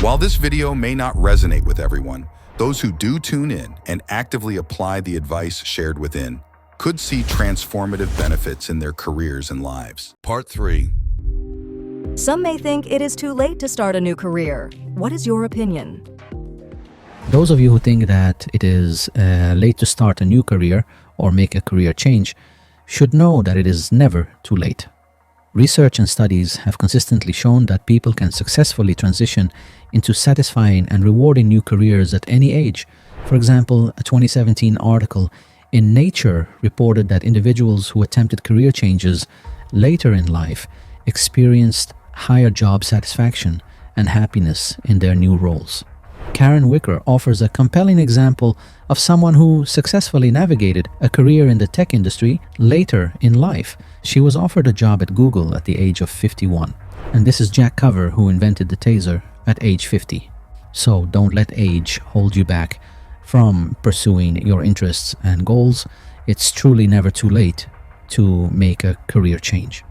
While this video may not resonate with everyone, those who do tune in and actively apply the advice shared within could see transformative benefits in their careers and lives. Part 3. Some may think it is too late to start a new career. What is your opinion? Those of you who think that it is late to start a new career or make a career change should know that it is never too late. Research and studies have consistently shown that people can successfully transition into satisfying and rewarding new careers at any age. For example, a 2017 article in Nature reported that individuals who attempted career changes later in life experienced higher job satisfaction and happiness in their new roles. Karen Wicker offers a compelling example of someone who successfully navigated a career in the tech industry later in life. She was offered a job at Google at the age of 51. And this is Jack Cover, who invented the taser at age 50. So don't let age hold you back from pursuing your interests and goals. It's truly never too late to make a career change.